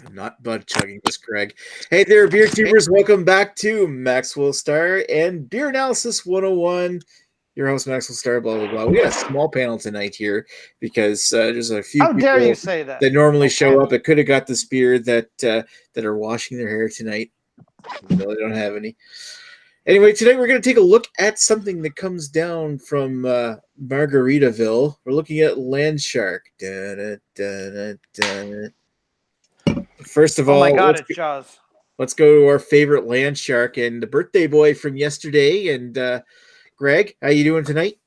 I'm not bud chugging this, Greg. Hey there, beer tubers. Welcome back to Maxwell Star and Beer Analysis 101. Your host, Maxwell Star, blah, blah, blah. We got a small panel tonight here because there's a few How dare you people say that? that normally Oh, show up panel. that could have got this beer that are washing their hair tonight, even though they don't have any. Anyway, today we're going to take a look at something that comes down from Margaritaville. We're looking at LandShark. First of Oh my all, God, it's Jaws. let's go to our favorite LandShark and the birthday boy from yesterday. And Greg, how you doing tonight?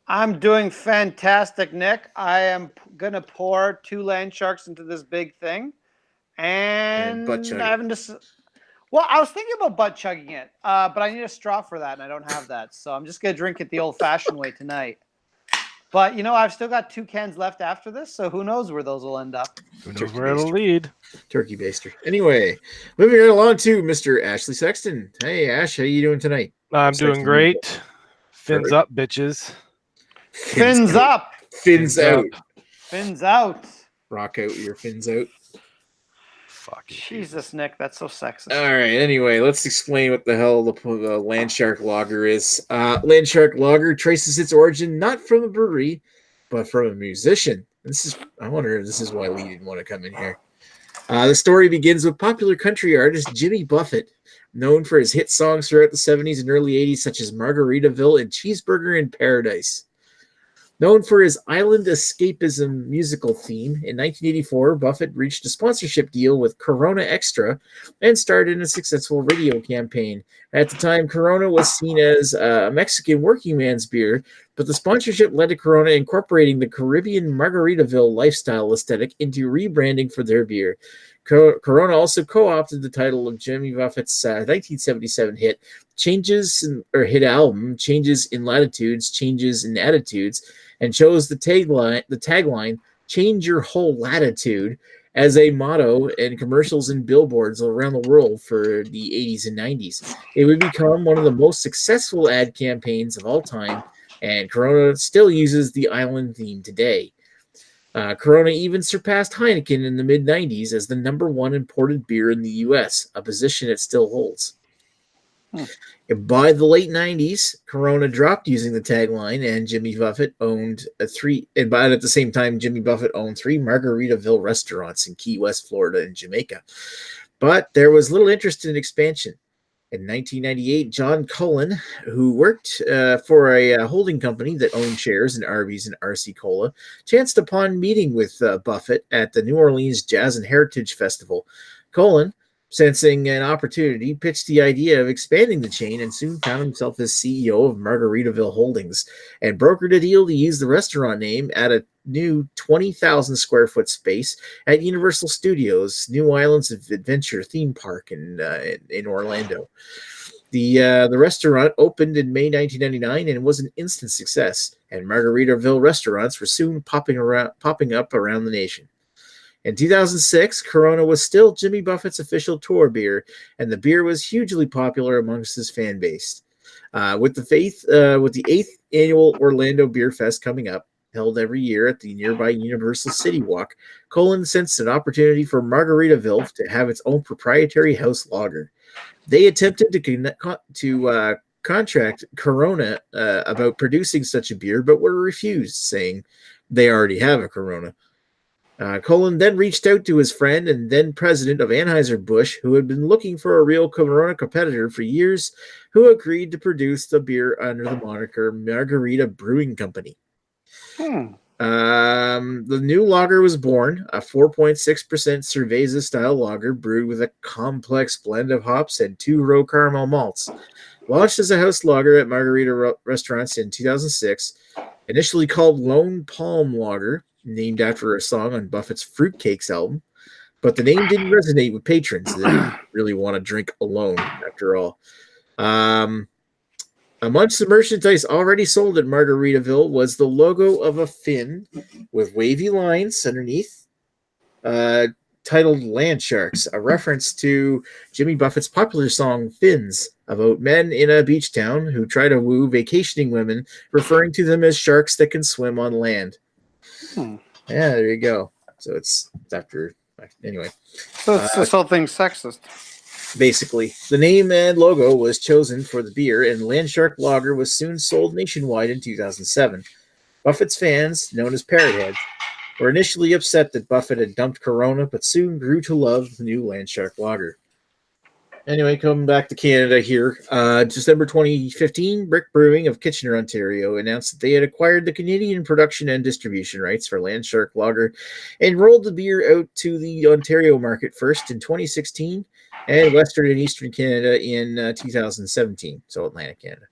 I'm doing fantastic, Nick. I am gonna pour 2 LandSharks into this big thing, And butt and I chugging. haven't just. Well, I was thinking about butt chugging it, but I need a straw for that, and I don't have that, so I'm just gonna drink it the old-fashioned way tonight. But I've still got 2 cans left after this, so who knows where those will end up. Who knows where it'll lead? Turkey baster. Anyway, moving right along to Mr. Ashley Sexton. Hey, Ash, how you doing tonight? I'm doing great. Fins up, bitches. Fins up. Fins out. Fins out. Rock out your fins out. Fucking Jesus, Nick, that's so sexist. All right. Anyway, let's explain what the hell the LandShark Lager is. LandShark Lager traces its origin not from a brewery, but from a musician. I wonder if this is why Lee didn't want to come in here. The story begins with popular country artist Jimmy Buffett, known for his hit songs throughout the 70s and early 80s, such as Margaritaville and Cheeseburger in Paradise. Known for his island escapism musical theme, in 1984, Buffett reached a sponsorship deal with Corona Extra and started a successful radio campaign. At the time, Corona was seen as a Mexican working man's beer, but the sponsorship led to Corona incorporating the Caribbean Margaritaville lifestyle aesthetic into rebranding for their beer. Corona also co-opted the title of Jimmy Buffett's 1977 hit album, Changes in Latitudes, Changes in Attitudes, and chose the tagline, Change Your Whole Latitude, as a motto in commercials and billboards around the world for the 80s and 90s. It would become one of the most successful ad campaigns of all time, and Corona still uses the island theme today. Corona even surpassed Heineken in the mid-90s as the #1 imported beer in the U.S., a position it still holds. By the late 90s, Corona dropped using the tagline, and Jimmy Buffett owned at the same time, Jimmy Buffett owned 3 Margaritaville restaurants in Key West, Florida, and Jamaica. But there was little interest in expansion. In 1998, John Cullen, who worked for a holding company that owned shares in Arby's and RC Cola, chanced upon meeting with Buffett at the New Orleans Jazz and Heritage Festival. Cullen, sensing an opportunity, pitched the idea of expanding the chain and soon found himself as CEO of Margaritaville Holdings and brokered a deal to use the restaurant name at a new 20,000 square foot space at Universal Studios, New Islands of Adventure theme park in Orlando. The restaurant opened in May 1999 and was an instant success, and Margaritaville restaurants were soon popping up around the nation. In 2006, Corona was still Jimmy Buffett's official tour beer, and the beer was hugely popular amongst his fan base. With the 8th annual Orlando Beer Fest coming up, held every year at the nearby Universal City Walk, Cullen sensed an opportunity for Margaritaville to have its own proprietary house lager. They attempted to contract Corona about producing such a beer, but were refused, saying they already have a Corona. Cullen then reached out to his friend and then president of Anheuser-Busch, who had been looking for a real Corona competitor for years, who agreed to produce the beer under the moniker Margarita Brewing Company. The new lager was born, a 4.6% cerveza-style lager brewed with a complex blend of hops and 2-row caramel malts. Launched as a house lager at Margarita restaurants in 2006, initially called Lone Palm Lager, named after a song on Buffett's Fruitcakes album, but the name didn't resonate with patrons that didn't really want to drink alone, after all. Amongst the merchandise already sold at Margaritaville was the logo of a fin with wavy lines underneath, titled LandSharks, a reference to Jimmy Buffett's popular song Fins, about men in a beach town who try to woo vacationing women, referring to them as sharks that can swim on land. Yeah, there you go. So it's after Anyway, So it's this whole thing's sexist. basically, the name and logo was chosen for the beer, and LandShark Lager was soon sold nationwide in 2007. Buffett's fans, known as Parrotheads, were initially upset that Buffett had dumped Corona, but soon grew to love the new LandShark Lager. Anyway, coming back to Canada here, December 2015, Brick Brewing of Kitchener, Ontario, announced that they had acquired the Canadian production and distribution rights for LandShark Lager and rolled the beer out to the Ontario market first in 2016 and Western and Eastern Canada in 2017, so Atlantic Canada.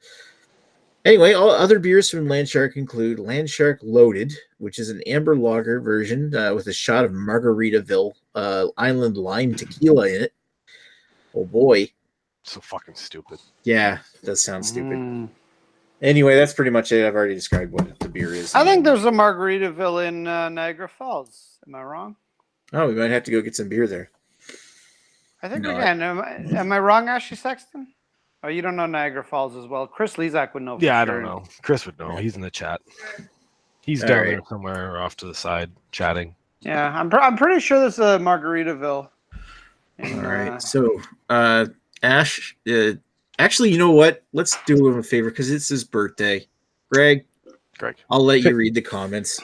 Anyway, all other beers from LandShark include LandShark Loaded, which is an amber lager version with a shot of Margaritaville Island Lime Tequila in it. Oh boy. So fucking stupid. Yeah, it does sound stupid. Anyway, that's pretty much it. I've already described what the beer is. I think there's a Margaritaville in Niagara Falls. Am I wrong? Oh, we might have to go get some beer there. I think we can. Am I wrong, Ashley Sexton? Oh, you don't know Niagara Falls as well. Chris Lezak would know. For I sure. don't know. Chris would know. He's in the chat. He's All down right. there somewhere off to the side chatting. Yeah, I'm pretty sure there's a Margaritaville. All right. So, Ash, actually, you know what? Let's do him a favor because it's his birthday. Greg, I'll let you read the comments.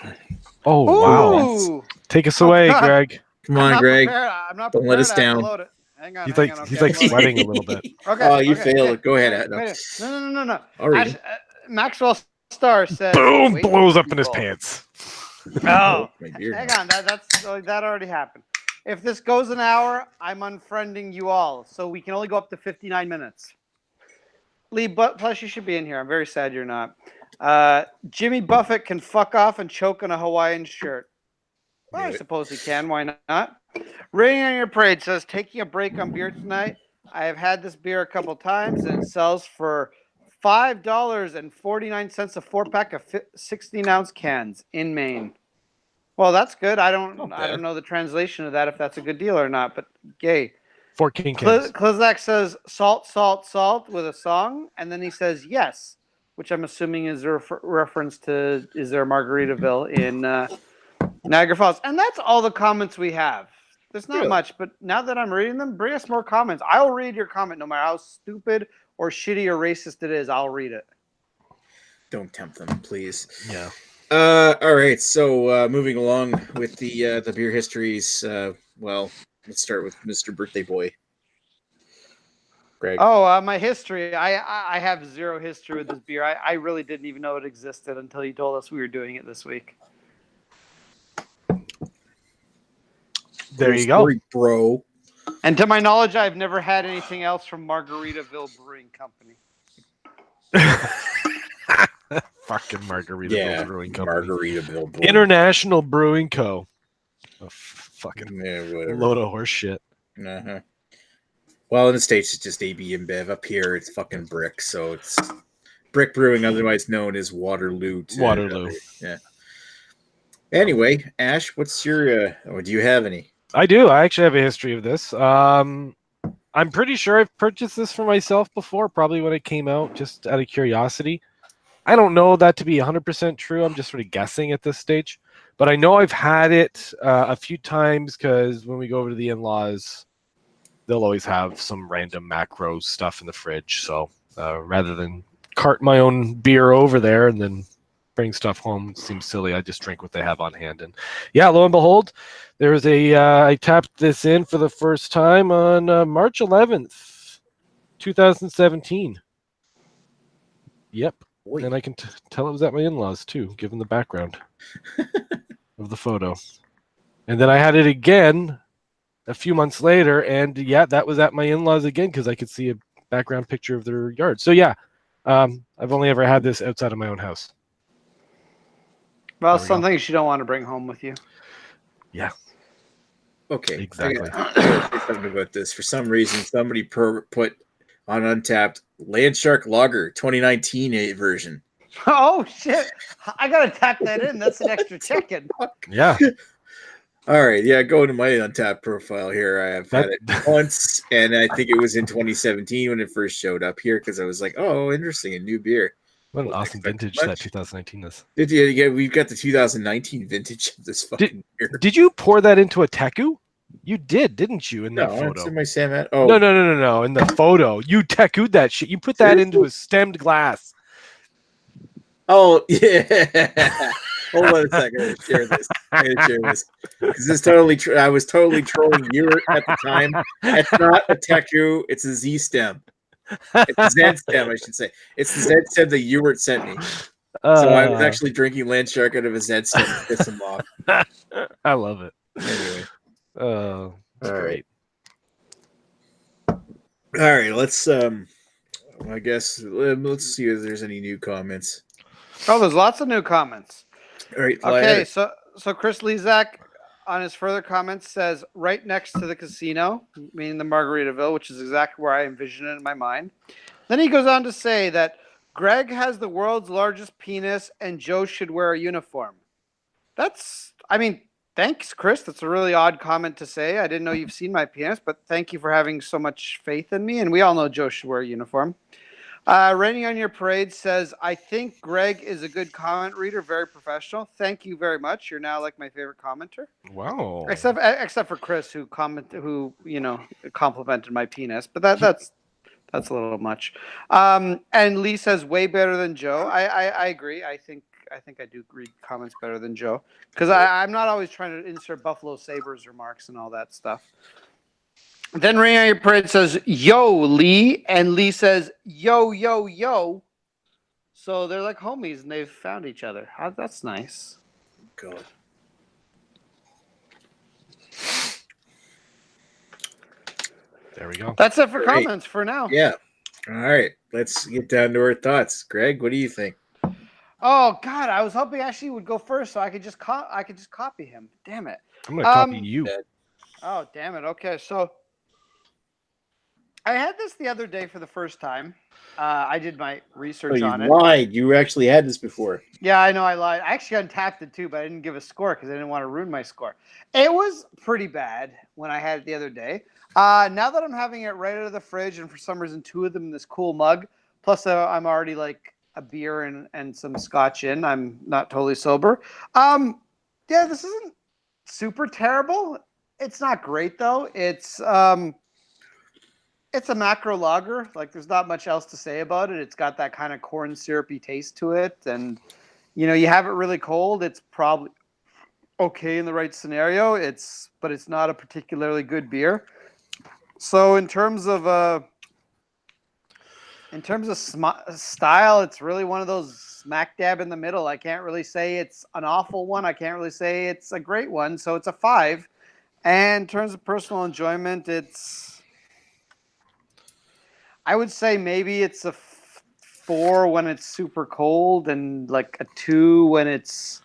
Oh, wow. Ooh. Take us away, God. Greg. Come on, Greg. I'm not Don't let us prepared. I have to down. load it. Hang on. He's hang like on, he's okay, like load it. sweating a little bit. Okay, Oh, you okay, failed. okay. Go ahead. Wait, no. I'll read it. Maxwell Star says. Boom! wait, Blows up in his people. pants. Oh, My beard. hang on. That already happened. If this goes an hour, I'm unfriending you all. So we can only go up to 59 minutes. Lee, but plus you should be in here. I'm very sad you're not. Jimmy Buffett can fuck off and choke on a Hawaiian shirt. Well, I suppose he can. Why not? Raining on Your Parade says, taking a break on beer tonight. I have had this beer a couple times, and it sells for $5.49 a 4-pack of 16-ounce cans in Maine. Well, that's good. I don't know the translation of that if that's a good deal or not, but gay. 14 cans. Klizak says salt, salt, salt with a song, and then he says yes, which I'm assuming is a reference to is there a Margaritaville in Niagara Falls. And that's all the comments we have. There's not much, but now that I'm reading them, bring us more comments. I'll read your comment no matter how stupid or shitty or racist it is. I'll read it. Don't tempt them, please. Yeah. All right. So moving along with the beer histories. Well, let's start with Mr. Birthday Boy. Greg. Oh, my history. I have zero history with this beer. I really didn't even know it existed until you told us we were doing it this week. There you go. Story, bro. And to my knowledge, I've never had anything else from Margaritaville Brewing Company. Fucking Margaritaville Brewing Company. Margaritaville Brewing. International Brewing Co. Oh, fucking whatever. load of horse shit. Uh-huh. Well, in the States, it's just AB InBev. Up here, it's fucking Brick. So it's Brick Brewing, otherwise known as Waterloo. Waterloo. Yeah. Anyway, Ash, what's your... or do you have any? I do. I actually have a history of this. I'm pretty sure I've purchased this for myself before, probably when it came out, just out of curiosity. I don't know that to be 100% true. I'm just sort of guessing at this stage. But I know I've had it a few times because when we go over to the in-laws, they'll always have some random macro stuff in the fridge. So rather than cart my own beer over there and then bring stuff home, it seems silly. I just drink what they have on hand. And yeah, lo and behold, there was I tapped this in for the first time on March 11th, 2017. Yep. Boy. And I can tell it was at my in-laws too, given the background of the photo. And then I had it again a few months later, and yeah, that was at my in-laws again because I could see a background picture of their yard. So yeah, I've only ever had this outside of my own house. Well, some things you don't want to bring home with you. Yeah. Okay. Exactly. I gotta say something about this. For some reason, somebody put on Untapped LandShark Lager 2019 version. Oh, shit. I got to tap that in. That's an extra check-in. Yeah. All right. Yeah, go to my Untapped profile here. I have had it once, and I think it was in 2017 when it first showed up here because I was like, oh, interesting, a new beer. What an awesome vintage that 2019 is. Yeah, we've got the 2019 vintage of this fucking beer. Did you pour that into a teku? You did, didn't you, in that No, photo? it's in my Sam. Oh No. In the photo, you Tekoo'd that shit. You put that into a stemmed glass. Oh yeah. Hold on a second. I'm gonna share this because this totally. I was totally trolling you at the time. It's not a Teku. It's a Z stem. It's a Z stem, I should say. It's the Z stem that Ewert sent me. So I was actually drinking LandShark out of a Z stem to piss him off. I love it. Anyway. It's great. All right, let's I guess let's see if there's any new comments. Oh, there's lots of new comments. All right. Okay, so Chris Lezak on his further comments says right next to the casino, meaning the Margaritaville, which is exactly where I envision it in my mind. Then he goes on to say that Greg has the world's largest penis and Joe should wear a uniform. Thanks, Chris. That's a really odd comment to say. I didn't know you've seen my penis, but thank you for having so much faith in me. And we all know Joe should wear a uniform. Raining on Your Parade says, I think Greg is a good comment reader, very professional. Thank you very much. You're now like my favorite commenter. Wow. Except for Chris, who complimented my penis, but that's a little much. And Lee says way better than Joe. I agree. I think I do read comments better than Joe because I'm not always trying to insert Buffalo Sabres remarks and all that stuff. Then Raining on Your Parade says, yo, Lee. And Lee says, yo, yo, yo. So they're like homies and they've found each other. That's nice. God. There we go. That's it for comments for now. Yeah. All right. Let's get down to our thoughts. Greg, what do you think? Oh God, I was hoping Ashley would go first so I could just copy him. Damn it. I'm gonna copy you. Oh, damn it. Okay, so I had this the other day for the first time. I did my research on it. You lied. You actually had this before. Yeah, I know I lied. I actually untapped it too, but I didn't give a score because I didn't want to ruin my score. It was pretty bad when I had it the other day. Now that I'm having it right out of the fridge, and for some reason 2 of them in this cool mug, plus I'm already like a beer and some scotch in. I'm not totally sober. Yeah, this isn't super terrible. It's not great though. It's a macro lager. Like there's not much else to say about it. It's got that kind of corn syrupy taste to it, and you have it really cold. It's probably okay in the right scenario. But it's not a particularly good beer. So in terms of style, it's really one of those smack dab in the middle. I can't really say it's an awful one. I can't really say it's a great one. So it's a 5. And in terms of personal enjoyment, I would say maybe it's a 4 when it's super cold and like a 2 when it's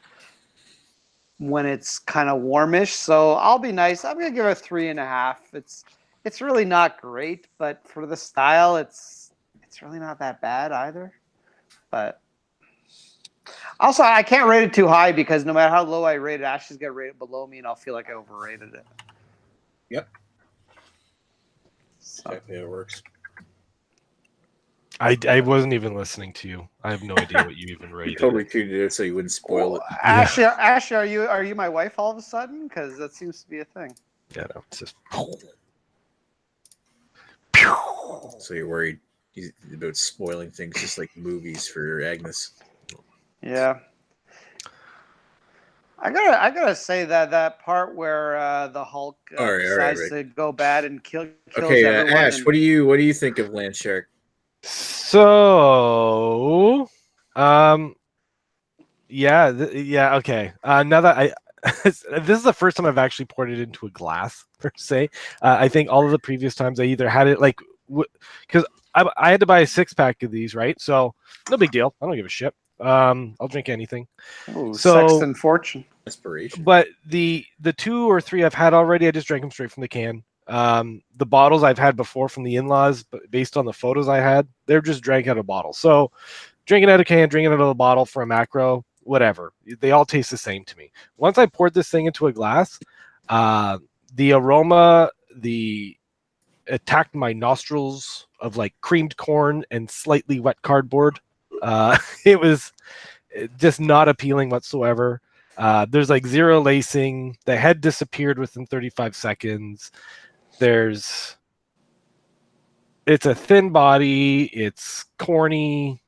kind of warmish. So I'll be nice. I'm gonna give it a 3.5. It's really not great, but for the style, it's really not that bad either. But also, I can't rate it too high because no matter how low I rate it, Ashley's gonna rate it below me, and I'll feel like I overrated it. Yep. So. Exactly how it works. I wasn't even listening to you. I have no idea what you even rated. You totally treated it so you wouldn't spoil it. Ashley, are you my wife all of a sudden? Because that seems to be a thing. Yeah, no, it's just. So you're worried about spoiling things, just like movies for Agnes. Yeah. I gotta say that part where the Hulk decides to go bad and kills everyone. Ash, what do you think of LandShark? So, yeah, okay. Now that this is the first time I've actually poured it into a glass per se. I think all of the previous times I either had it like because I had to buy a 6-pack of these, right? So no big deal. I don't give a shit. I'll drink anything. Oh, sex and fortune. Inspiration. But the 2 or 3 I've had already, I just drank them straight from the can. The bottles I've had before from the in-laws, but based on the photos I had, they're just drank out of bottles. So drinking out of can, drinking out of a bottle for a macro, whatever. They all taste the same to me. Once I poured this thing into a glass, the aroma, attacked my nostrils of like creamed corn and slightly wet cardboard. It was just not appealing whatsoever. There's like zero lacing. The head disappeared within 35 seconds. It's a thin body. It's corny.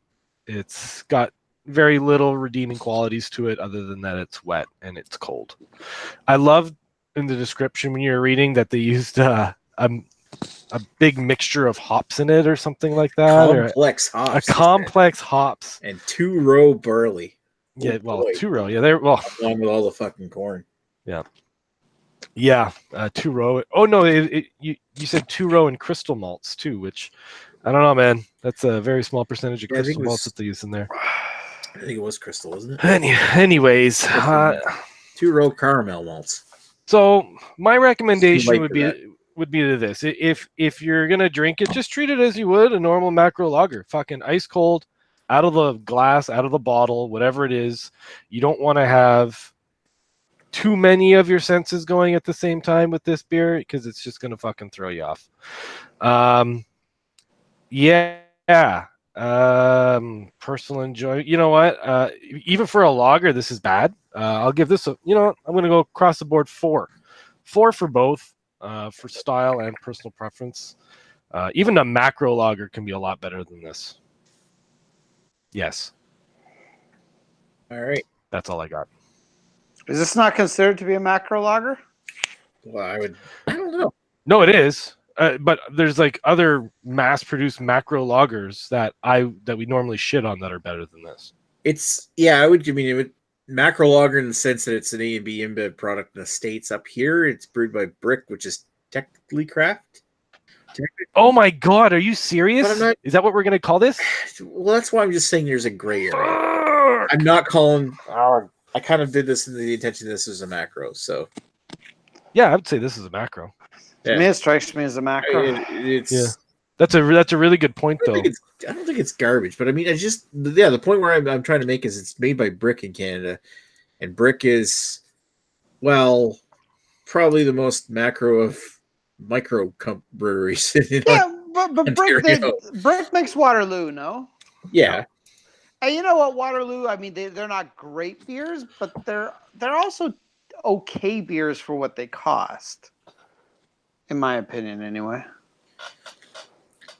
It's got very little redeeming qualities to it other than that it's wet and it's cold. I love in the description when you're reading that they used a big mixture of hops in it or something like that. Complex hops. A complex hops. And 2-row barley. Yeah, well, 2-row. Yeah, they're along with all the fucking corn. Yeah. Yeah, 2-row. Oh no, you said 2-row and crystal malts too, which I don't know, man. That's a very small percentage of crystal malts that they use in there. I think it was crystal, wasn't it? Anyways, 2-row caramel malts. So my recommendation would be to this: if you're gonna drink it, just treat it as you would a normal macro lager. Fucking ice cold, out of the glass, out of the bottle, whatever it is. You don't want to have too many of your senses going at the same time with this beer because it's just gonna fucking throw you off. Personal enjoyment. You know what? Even for a lager, this is bad. I'll give this I'm gonna go across the board 4 for both, for style and personal preference. Even a macro lager can be a lot better than this. Yes. All right. That's all I got. Is this not considered to be a macro lager? Well, I don't know. No, it is. But there's like other mass-produced macro lagers that we normally shit on that are better than this. Macro lager in the sense that it's an A and B InBev product in the States. Up here, it's brewed by Brick, which is technically craft. Oh my god, are you serious? Is that what we're gonna call this? Well, that's why I'm just saying there's a gray area. I'm not calling. I kind of did this in the intention this is a macro. So yeah, I would say this is a macro. To me, it strikes me as a macro. That's a really good point, though. I don't think it's garbage, but I mean, the point where I'm trying to make is it's made by Brick in Canada, and Brick is, well, probably the most macro of micro breweries. But Brick makes Waterloo, no? Yeah. And you know what, Waterloo? I mean, they're not great beers, but they're also okay beers for what they cost, in my opinion, anyway.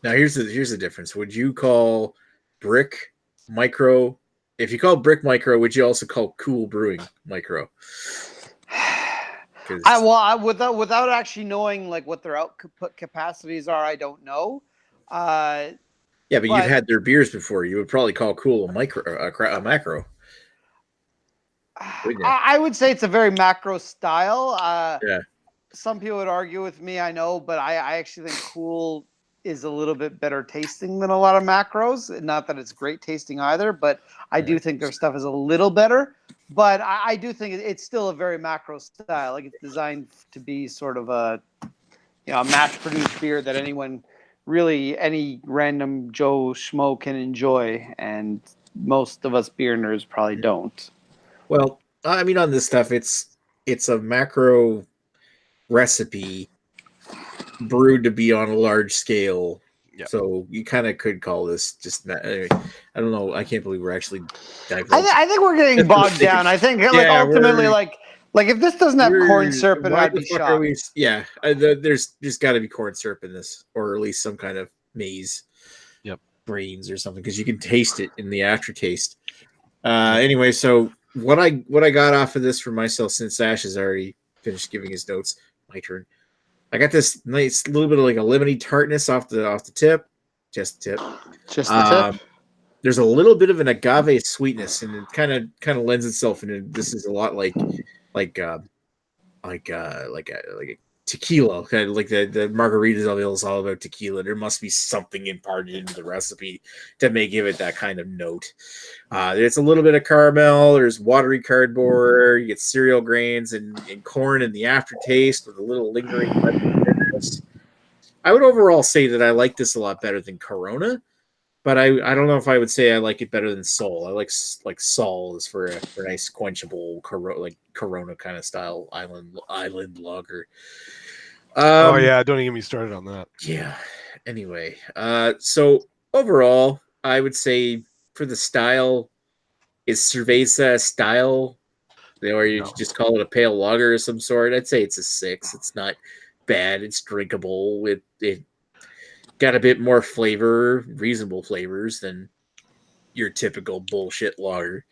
Now here's the difference. Would you call Brick micro? If you call Brick micro, would you also call Cool Brewing micro? Without actually knowing like what their output capacities are, I don't know. Yeah, but you've had their beers before. You would probably call Cool a macro. I would say it's a very macro style. Yeah. Some people would argue with me, I know, but I actually think Cool is a little bit better tasting than a lot of macros. Not that it's great tasting either, but I do think their stuff is a little better. But I do think it's still a very macro style. Like, it's designed to be sort of a mass-produced beer that any random Joe Schmo can enjoy, and most of us beer nerds probably don't. Well, I mean, on this stuff, it's a macro recipe brewed to be on a large scale. Yep. So you kind of could call this just. I don't know. I can't believe we're actually diverging. I think we're getting bogged down. I think ultimately, like if this doesn't have corn syrup in it, I'd be shocked. There's got to be corn syrup in this, or at least some kind of maize, grains or something, because you can taste it in the aftertaste. Anyway, so what I got off of this for myself, since Ash has already finished giving his notes, my turn. I got this nice little bit of like a lemony tartness off the tip, just the tip. There's a little bit of an agave sweetness, and it kind of lends itself into this is a lot like a tequila, kind of like the Margaritaville is all about tequila. There must be something imparted into the recipe that may give it that kind of note. It's a little bit of caramel. There's watery cardboard. You get cereal grains and corn in the aftertaste with a little lingering bitterness. I would overall say that I like this a lot better than Corona, but I don't know if I would say I like it better than Sol. I like Sol is for a nice quenchable Corona kind of style island lager. Don't even get me started on that. Yeah. Anyway, so overall, I would say for the style, is Cerveza style Or you No. just call it a pale lager of some sort. I'd say it's a 6. It's not bad. It's drinkable. It got a bit more flavor, reasonable flavors than your typical bullshit lager.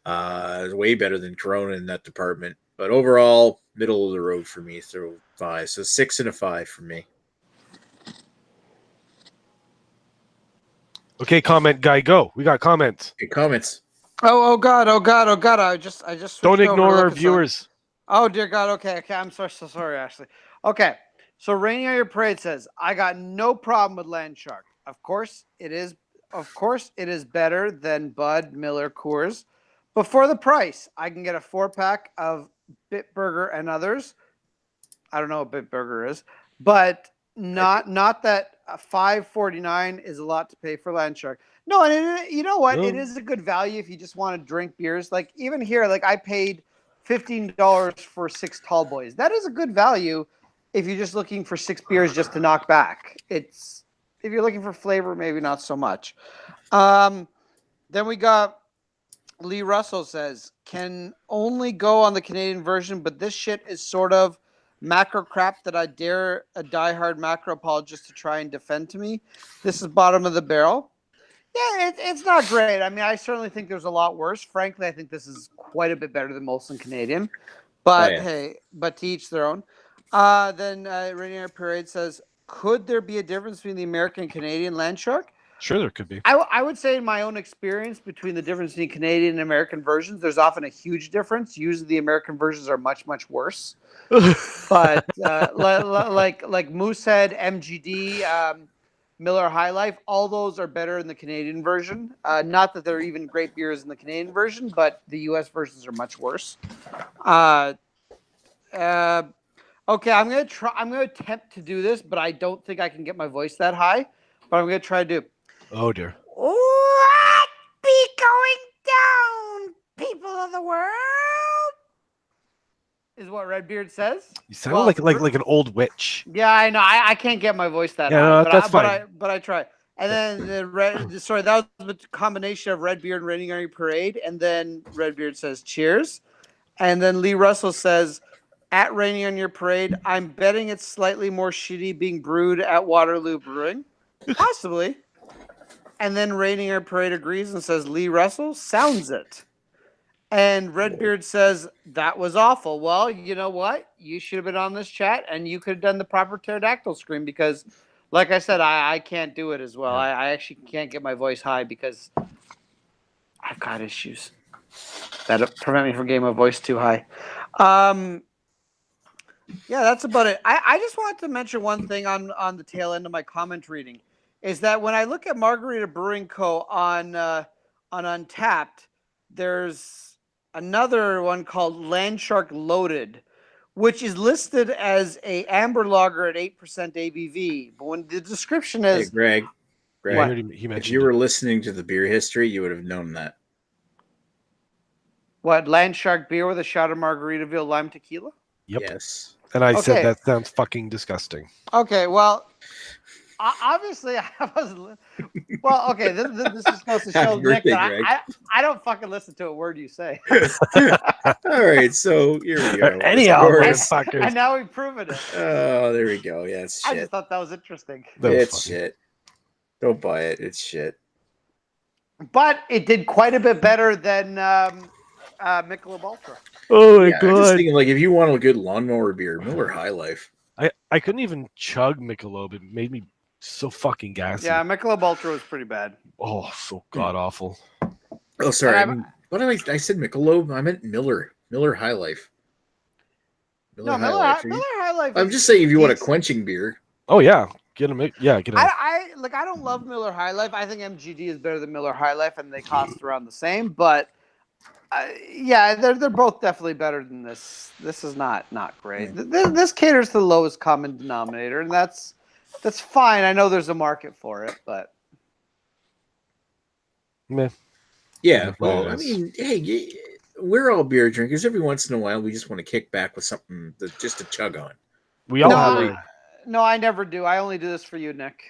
It's way better than Corona in that department. But overall, middle of the road for me through 5. So 6 and a 5 for me. Okay, comment guy, go. We got comments. Good comments. Oh God! I just switched Don't over to ignore look our at something. viewers. Oh dear God! Okay. I'm so sorry, Ashley. Okay, so Rainy on Your Parade says, "I got no problem with LandShark. Of course, it is better than Bud, Miller, Coors, but for the price, I can get a 4-pack of Bitburger and others. I don't know what Bitburger is, but not that $5.49 is a lot to pay for LandShark. No, and you know what? It is a good value if you just want to drink beers. Like even here, like I paid $15 for 6 tall boys. That is a good value if you're just looking for 6 beers just to knock back. It's if you're looking for flavor, maybe not so much. Then we got Lee Russell says, can only go on the Canadian version, but this shit is sort of macro crap that I dare a diehard macro apologist to try and defend to me. This is bottom of the barrel. Yeah, it's not great. I mean, I certainly think there's a lot worse. Frankly, I think this is quite a bit better than Molson Canadian. But hey, but to each their own. Then Rainier Parade says, could there be a difference between the American and Canadian LandShark? Sure, there could be. I would say in my own experience between the difference between Canadian and American versions, there's often a huge difference. Usually the American versions are much, much worse. But like Moosehead, MGD, Miller High Life, all those are better in the Canadian version. Not that they're even great beers in the Canadian version, but the U.S. versions are much worse. Okay, I'm gonna try. I'm gonna attempt to do this, but I don't think I can get my voice that high. But I'm gonna try to do. Oh dear. What be going down, people of the world? Is what Redbeard says. You sound like an old witch. Yeah, I know. I can't get my voice that high. No, that's fine. But I try. And then that was the combination of Redbeard and Raining on Your Parade. And then Redbeard says cheers. And then Lee Russell says, at Raining on Your Parade, I'm betting it's slightly more shitty being brewed at Waterloo Brewing. Possibly. And then Raining on Your Parade agrees and says, Lee Russell sounds it. And Redbeard says, that was awful. Well, you know what? You should have been on this chat and you could have done the proper pterodactyl scream because, like I said, I can't do it as well. I actually can't get my voice high because I've got issues that prevent me from getting my voice too high. Yeah, that's about it. I just wanted to mention one thing on the tail end of my comment reading is that when I look at Margarita Brewing Co. on Untapped, there's another one called LandShark Loaded, which is listed as a amber lager at 8% ABV. But when the description is... Hey, Greg, he mentioned if you were listening to the beer history, you would have known that. What, LandShark beer with a shot of Margaritaville lime tequila? Yep. Yes. And I said that sounds fucking disgusting. Okay, well... Obviously, I was. Well, okay. This is supposed to show Nick that I don't fucking listen to a word you say. All right, so here we go. Anyhow, motherfuckers. And now we've proven it. Oh, there we go. Yeah, it's shit. I just thought that was interesting. It's shit. Don't buy it. It's shit. But it did quite a bit better than Michelob Ultra. Oh my god! I'm just thinking, like, if you want a good lawnmower beer, Miller High Life. I couldn't even chug Michelob. It made me so fucking gassy. Yeah, Michelob Ultra was pretty bad. Oh, so god awful. Oh, sorry. What did I said Michelob? I meant Miller High Life. Miller High Life. I'm just saying, if you want a quenching beer. Oh yeah, get them. Yeah, get them. I don't love Miller High Life. I think MGD is better than Miller High Life, and they cost around the same. But yeah, they're both definitely better than this. This is not great. This caters to the lowest common denominator, and that's fine. I know there's a market for it, but meh. Yeah, well, I mean, hey, we're all beer drinkers. Every once in a while, we just want to kick back with something just to chug on. We all have. No, I never do. I only do this for you, Nick.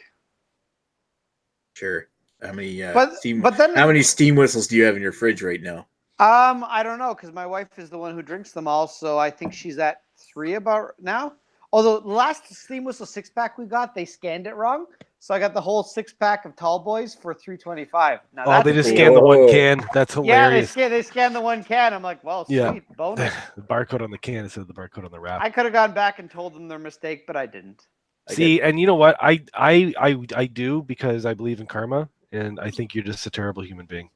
Sure. How many how many steam whistles do you have in your fridge right now? I don't know because my wife is the one who drinks them all, so I think she's at 3 about now. Although the last Steam Whistle 6-pack we got, they scanned it wrong, so I got the whole 6-pack of Tall Boys for $3.25. Now Oh, that's they a just deal. scanned the one Whoa. can. That's Yeah, hilarious. they scanned the one can. I'm like, well, Yeah. sweet bonus. The barcode on the can instead of the barcode on the wrap. I could have gone back and told them their mistake, but I didn't. See, and you know what? I do because I believe in karma, and I think you're just a terrible human being.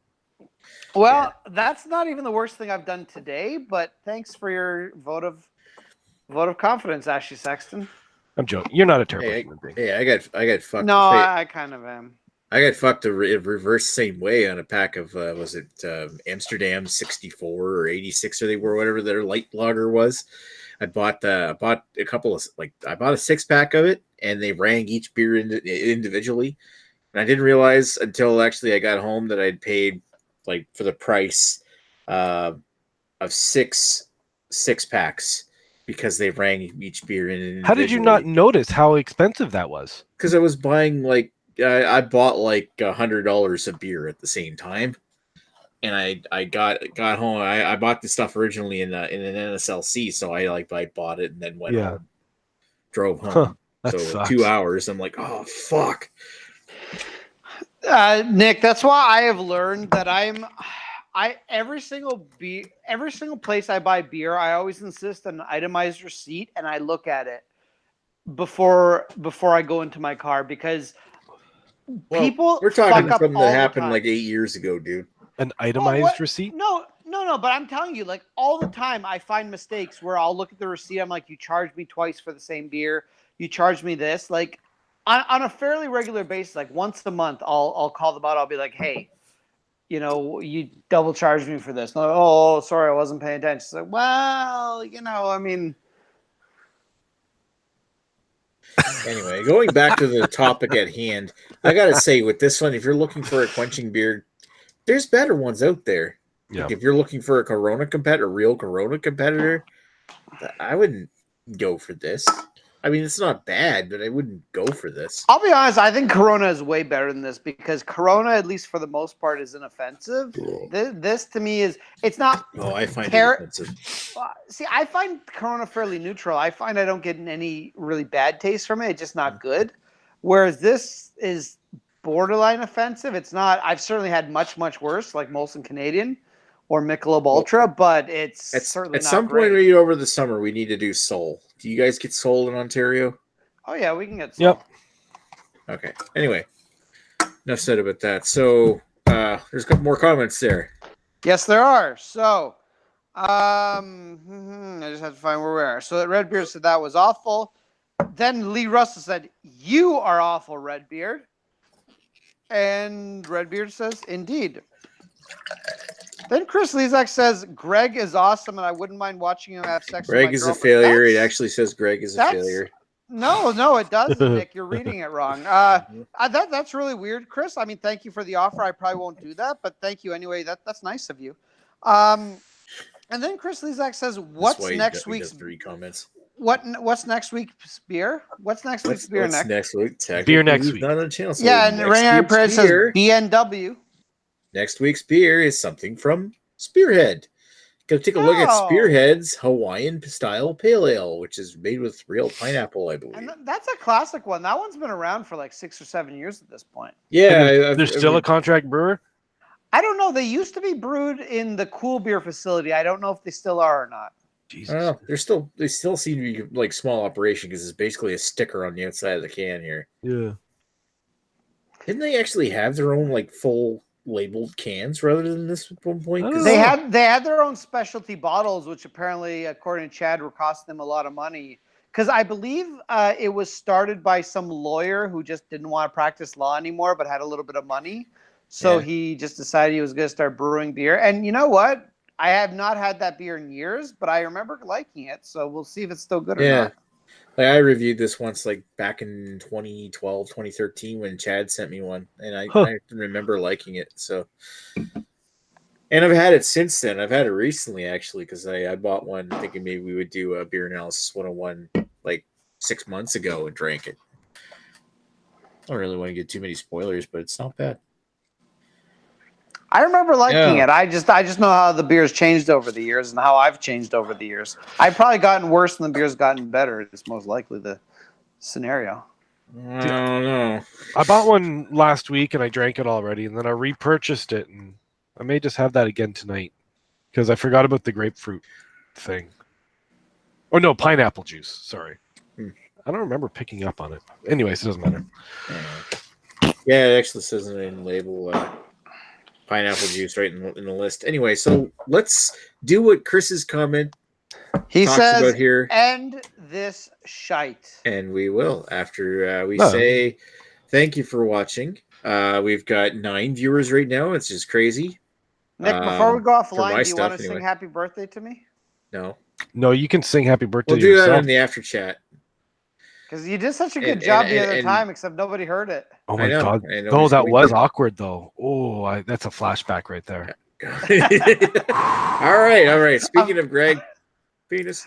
Well, that's not even the worst thing I've done today, but thanks for your vote of confidence, Ashley Sexton. I'm joking. You're not a terrible human being. Hey, I got fucked. No, I kind of am. I got fucked the reverse same way on a pack of was it Amsterdam 64 or 86 or they were whatever their light lager was. I bought a couple of I bought a 6-pack of it and they rang each beer individually, and I didn't realize until actually I got home that I'd paid like for the price of 6-packs because they rang each beer in. How did you not notice how expensive that was? Because I was buying I bought like $100 of beer at the same time, and I got home. I bought the stuff originally in an NSLC, so I bought it and then went home, drove home. So sucks. 2 hours. I'm like, oh fuck. Nick, that's why I have learned that every single place I buy beer, I always insist on an itemized receipt and I look at it before I go into my car because people we're talking fuck up something all that the happened time. like 8 years ago, dude. An itemized receipt? No, but I'm telling you, like all the time I find mistakes where I'll look at the receipt, I'm like, you charged me twice for the same beer, you charged me this, like on a fairly regular basis, like once a month, I'll call them out. I'll be like, hey, you double charged me for this. Like, oh, sorry, I wasn't paying attention. It's like, well, I mean. Anyway, going back to the topic at hand, I gotta say with this one, if you're looking for a quenching beer, there's better ones out there. Yeah. Like if you're looking for a real Corona competitor, I wouldn't go for this. I mean, it's not bad, but I wouldn't go for this. I'll be honest, I think Corona is way better than this because Corona, at least for the most part, is inoffensive. This to me it's not. Oh, I find it offensive. See, I find Corona fairly neutral. I find I don't get any really bad taste from it. It's just not good. Whereas this is borderline offensive. It's not. I've certainly had much worse, like Molson Canadian or Michelob Ultra, but it's certainly at not some great. point maybe over the summer we need to do Sol. Do you guys get Sol in Ontario? Oh yeah, we can get Sol. Yep. Okay. Anyway, enough said about that. So there's a couple more comments there. Yes, there are. So I just have to find where we are. So Redbeard said that was awful. Then Lee Russell said, "You are awful, Redbeard." And Redbeard says, "Indeed." Then Chris Lezak says, "Greg is awesome, and I wouldn't mind watching him have sex with my Greg is a girlfriend." failure. It actually says Greg is a failure. No, it doesn't, Nick. You're reading it wrong. That's really weird, Chris. I mean, thank you for the offer. I probably won't do that, but thank you anyway. That's nice of you. And then Chris Lezak says, "What's next week's 3 comments? What's next week's beer? What's next week's beer next? Next week? Beer next week. Not on the channel. So Yeah, and Rainier Perez says BNW. Next week's beer is something from Spearhead. Go take a look at Spearhead's Hawaiian style pale ale, which is made with real pineapple, I believe. And that's a classic one. That one's been around for like 6 or 7 years at this point. Yeah, there's still a contract brewer. I don't know. They used to be brewed in the Cool Beer facility. I don't know if they still are or not. Jesus. I don't know. They still seem to be like small operation because it's basically a sticker on the outside of the can here. Yeah. Didn't they actually have their own like full labeled cans rather than this at one point? They had their own specialty bottles, which apparently, according to Chad, were costing them a lot of money. Because I believe it was started by some lawyer who just didn't want to practice law anymore, but had a little bit of money. So he just decided he was going to start brewing beer. And you know what? I have not had that beer in years, but I remember liking it. So we'll see if it's still good or not. Like I reviewed this once, like back in 2012, 2013, when Chad sent me one, and I remember liking it. So, and I've had it since then. I've had it recently, actually, because I bought one thinking maybe we would do a beer analysis 101 like 6 months ago and drank it. I don't really want to get too many spoilers, but it's not bad. I remember liking Yeah. it. I just know how the beer's changed over the years and how I've changed over the years. I've probably gotten worse and the beer's gotten better. It's most likely the scenario. I don't know. I bought one last week and I drank it already, and then I repurchased it, and I may just have that again tonight because I forgot about the grapefruit thing. Oh no, pineapple juice. Sorry, I don't remember picking up on it. Anyways, it doesn't matter. Yeah, it actually says in the label pineapple juice right in the list. Anyway, so let's do what Chris's comment He talks says, about here. end this shite. And we will after we No. say thank you for watching. We've got 9 viewers right now. It's just crazy. Nick, before we go for my offline, do you stuff, want to anyway. sing happy birthday to me? No. No, you can sing happy birthday We'll to do yourself. that in the after chat. Because you did such a good And- job and- the other and- time, except nobody heard it. Oh I my know, god. I know. Oh, that We- was awkward though. Oh, that's a flashback right there. all right. Speaking of Greg, penis.